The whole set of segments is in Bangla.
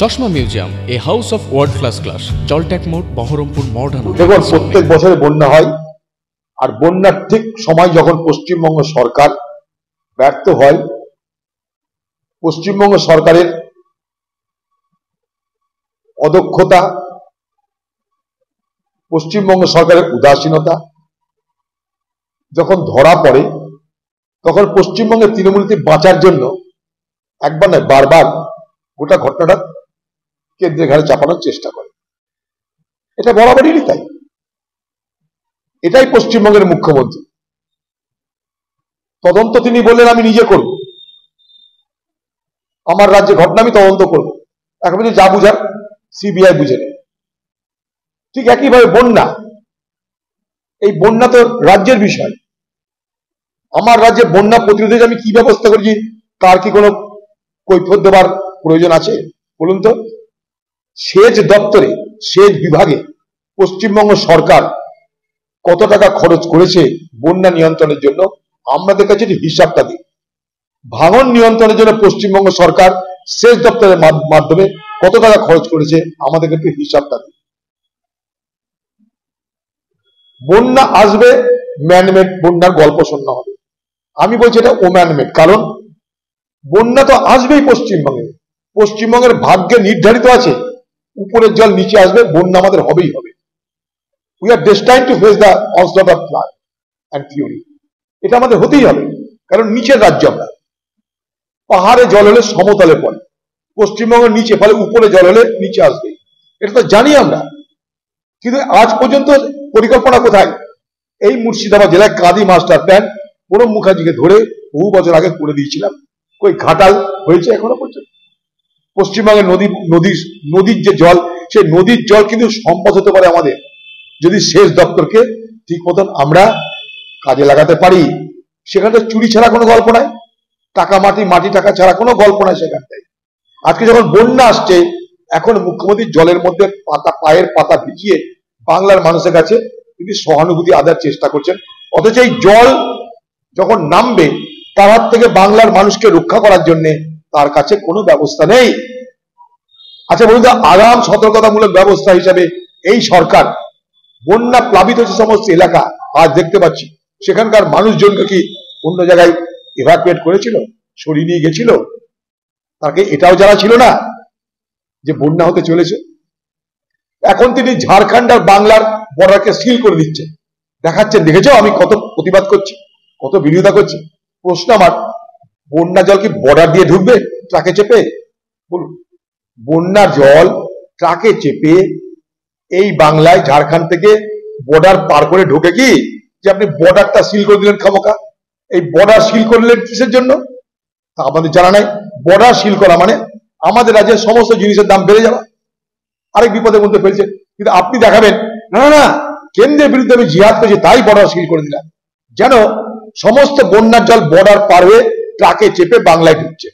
চশমা museum, a house of world class, জলট্যাক মোড়, বহরমপুর মডার্ন। দেখুন, প্রত্যেক বছরে বন্যা হয়, আর বন্যার ঠিক সময় যখন পশ্চিমবঙ্গ সরকার ব্যর্থ হয়, পশ্চিমবঙ্গ সরকারের অদক্ষতা, পশ্চিমবঙ্গ সরকারের উদাসীনতা যখন ধরা পড়ে, তখন পশ্চিমবঙ্গের তৃণমূলকে বাঁচার জন্য একবার নয় বারবার গোটা ঘটনাটা কেন্দ্রের ঘাড়ে চাপানোর চেষ্টা করে। এটা বরাবরই তাই। এটাই পশ্চিমবঙ্গের মুখ্যমন্ত্রী। তদন্ত তিনি বললেন আমি নিজে করব, আমার রাজ্যে ঘটনা আমি তদন্ত করব। এখন যা বুঝার সিবিআই বুঝে নেয়। ঠিক একইভাবে বন্যা, এই বন্যা তো রাজ্যের বিষয়। আমার রাজ্যে বন্যা প্রতিরোধে আমি কি ব্যবস্থা করেছি তার কি কোনো কৈফিয়ত দেবার প্রয়োজন আছে? বলুন তো। সেচ দপ্তরে, সেচ বিভাগে পশ্চিমবঙ্গ সরকার কত টাকা খরচ করেছে বন্যা নিয়ন্ত্রণের জন্য, আমাদের কাছে হিসাবটা দিই। ভাঙন নিয়ন্ত্রণের জন্য পশ্চিমবঙ্গ সরকার সেচ দপ্তরের মাধ্যমে কত টাকা খরচ করেছে আমাদের কাছে হিসাবটা দিই। বন্যা আসবে, ম্যানমেড বন্যার গল্প শোনা হবে। আমি বলছি এটা ওম্যানমেড, কারণ বন্যা তো আসবেই পশ্চিমবঙ্গে। পশ্চিমবঙ্গের ভাগ্যে নির্ধারিত আছে উপরের জল নিচে আসবে, বন্যা আমাদের হবেই হবে। We are destined to face the onslaught of flood and fury. এটা আমাদের হতেই হবে, কারণ নিচের রাজ্য আমরা। পাহাড়ে জল হলে সমতলে পড়ে, পশ্চিমবঙ্গের নিচে, ফলে উপরে জল হলে নিচে আসবে। এটা তো জানি আমরা, কিন্তু আজ পর্যন্ত পরিকল্পনা কোথায়? এই মুর্শিদাবাদ জেলায় কাঁদি মাস্টার প্ল্যান প্রণব মুখার্জিকে ধরে বহু বছর আগে করে দিয়েছিলাম, ওই ঘাটাল হয়েছে এখনো পর্যন্ত। পশ্চিমবঙ্গের নদীর যে জল, সেই নদীর জল কিন্তু সম্পদ হতে পারে আমাদের, যদি সেচ দপ্তরকে ঠিক মতন আমরা কাজে লাগাতে পারি। সেখানে চুরি ছাড়া কোনো গল্প নাই, টাকা মাটি, মাটি টাকা ছাড়া কোনো গল্প নাই সেখানটায়। আজকে যখন বন্যা আসছে, এখন মুখ্যমন্ত্রী জলের মধ্যে পায়ের পাতা ভিজিয়ে বাংলার মানুষের কাছে তিনি সহানুভূতি আদায়ের চেষ্টা করছেন। অথচ এই জল যখন নামবে, তার হাত থেকে বাংলার মানুষকে রক্ষা করার জন্য তার কাছে কোনো ব্যবস্থা নেই। আচ্ছা বলুন তো, আগাম সতর্কতামূলক ব্যবস্থা হিসাবে এই সরকার বন্যা প্লাবিত যে সমস্ত এলাকা আজ দেখতে পাচ্ছি, সেখানকার মানুষজনকে কি অন্য জায়গায় এভাকুয়েট করেছিল, সরিয়ে নিয়ে গেছিল? তাকে এটাও জানা ছিল না যে বন্যা হতে চলেছে। এখন তিনি ঝাড়খণ্ড আর বাংলার বর্ডারকে সিল করে দিচ্ছেন, দেখাচ্ছেন দেখেছো আমি কত প্রতিবাদ করছি, কত বিরোধিতা করছি। প্রশ্ন আমার, বন্যা জল কি বর্ডার দিয়ে ঢুকবে ট্রাকে চেপে? বলুন, বন্যার জল ট্রাকে চেপে এই বাংলায় ঝাড়খণ্ড থেকে বর্ডার পার করে ঢোকে কি? যে আপনি বর্ডারটা সিল করে দিলেন খামোকা। এই বর্ডার সিল করলেন কিসের জন্য তা আমাদের জানা নাই। বর্ডার সিল করা মানে আমাদের রাজ্যের সমস্ত জিনিসের দাম বেড়ে যাওয়া, আরেক বিপদের মধ্যে ফেলছে। কিন্তু আপনি দেখাবেন না না, কেন্দ্রের বিরুদ্ধে আমি জিহাদ করেছি তাই বর্ডার সিল করে দিলাম, যেন সমস্ত বন্যার জল বর্ডার পার হয়ে ট্রাকে চেপে বাংলায় ঢুকছে।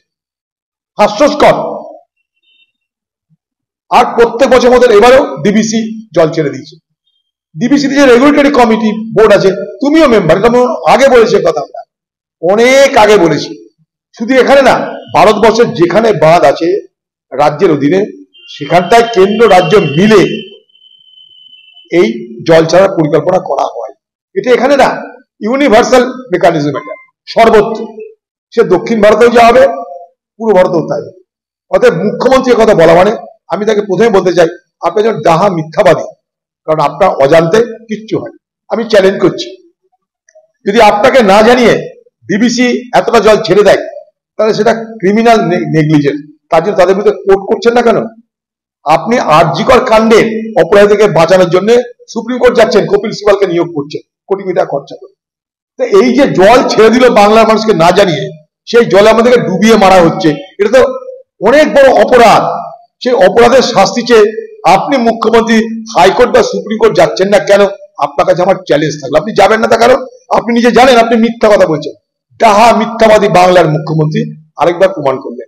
হাস্যস্কর। আর প্রত্যেক বছর মধ্যে এবারও ডিবিসি জল ছেড়ে দিয়েছে। ডিবিসি যে রেগুলেটরি কমিটি বোর্ড আছে, তুমিও মেম্বার, আগে বলেছে কথা, আমরা অনেক আগে বলেছি। শুধু এখানে না, ভারতবর্ষের যেখানে বাঁধ আছে রাজ্যের অধীনে, সেখানটায় কেন্দ্র রাজ্য মিলে এই জল ছাড়ার পরিকল্পনা করা হয়। এটা এখানে না, ইউনিভার্সাল মেকানিজম, এটা সর্বত্র। সে দক্ষিণ ভারতেও যা হবে, পূর্ব ভারতেও তাই। অর্থাৎ মুখ্যমন্ত্রীর কথা বলা মানে, আমি তাকে প্রথমে বলতে চাই, আপনি যেন ডাহা মিথ্যাবাদী, কারণ আপনার অজান্তে কিচ্ছু হয়। আমি চ্যালেঞ্জ করছি, যদি আপনাকে না জানিয়ে ডিবিসি এতটা জল ছেড়ে দেয়, তাহলে সেটা ক্রিমিনাল নেগলিজেন্স। তার জন্য তাদের বিরুদ্ধে কোর্ট করছেন না কেন? আপনি আরজিকর কাণ্ডের অপরাধীকে বাঁচানোর জন্য সুপ্রিম কোর্ট যাচ্ছেন, কপিল সিবালকে নিয়োগ করছেন কোটি কোটি টাকা খরচা করে। তো এই যে জল ছেড়ে দিল বাংলার মানুষকে না জানিয়ে, সেই জলে আমাদেরকে ডুবিয়ে মারা হচ্ছে, এটা তো অনেক বড় অপরাধ। সেই অপরাধের শাস্তি চেয়ে আপনি মুখ্যমন্ত্রী হাইকোর্ট বা সুপ্রিম কোর্ট যাচ্ছেন না কেন? আপনার কাছে আমার চ্যালেঞ্জ থাকলো, আপনি যাবেন না। তার কারণ আপনি নিজে জানেন আপনি মিথ্যা কথা বলছেন। ডাহা মিথ্যাবাদী বাংলার মুখ্যমন্ত্রী আরেকবার প্রমাণ করলেন।